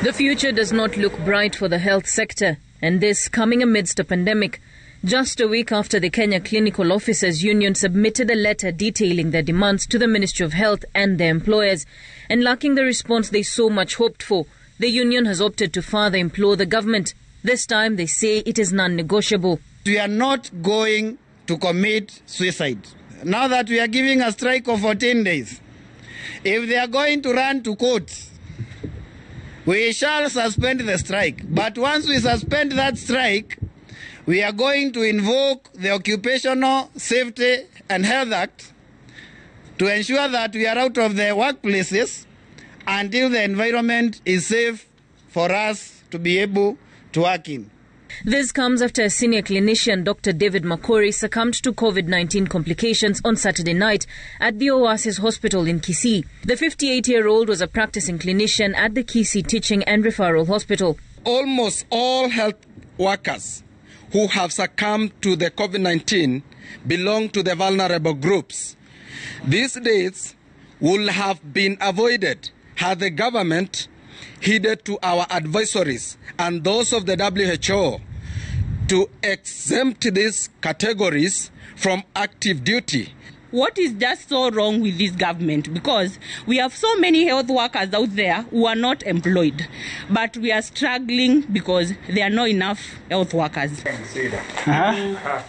The future does not look bright for the health sector, and this coming amidst a pandemic. Just a week after the Kenya Clinical Officers Union submitted a letter detailing their demands to the Ministry of Health and their employers, and lacking the response they so much hoped for, the union has opted to further implore the government. This time they say it is non-negotiable. We are not going to commit suicide. Now that we are giving a strike of 14 days, if they are going to run to court, we shall suspend the strike. But once we suspend that strike, we are going to invoke the Occupational Safety and Health Act to ensure that we are out of the workplaces until the environment is safe for us to be able to work in. This comes after a senior clinician, Dr. David Makori, succumbed to COVID-19 complications on Saturday night at the Oasis Hospital in Kisii. The 58-year-old was a practicing clinician at the Kisii Teaching and Referral Hospital. Almost all health workers who have succumbed to the COVID-19 belong to the vulnerable groups. These days would have been avoided had the government heeded to our advisories and those of the WHO to exempt these categories from active duty. What is just so wrong with this government? Because we have so many health workers out there who are not employed, but we are struggling because there are not enough health workers.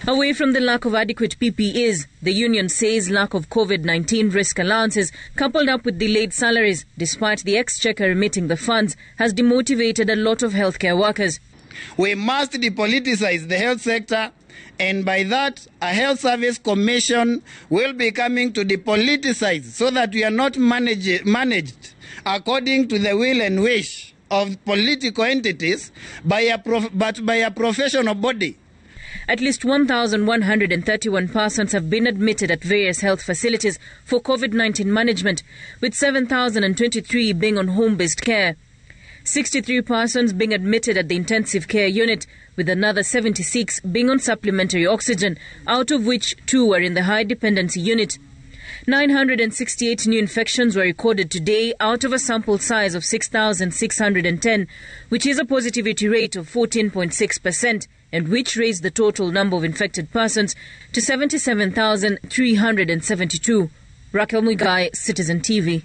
Away from the lack of adequate PPEs, the union says lack of COVID-19 risk allowances, coupled up with delayed salaries, despite the exchequer remitting the funds, has demotivated a lot of healthcare workers. We must depoliticize the health sector, and by that, a health service commission will be coming to depoliticize so that we are not managed according to the will and wish of political entities but by a professional body. At least 1,131 persons have been admitted at various health facilities for COVID-19 management, with 7,023 being on home-based care. 63 persons being admitted at the intensive care unit, with another 76 being on supplementary oxygen, out of which 2 were in the high dependency unit. 968 new infections were recorded today out of a sample size of 6,610, which is a positivity rate of 14.6%, and which raised the total number of infected persons to 77,372. Raquel Muigai, Citizen TV.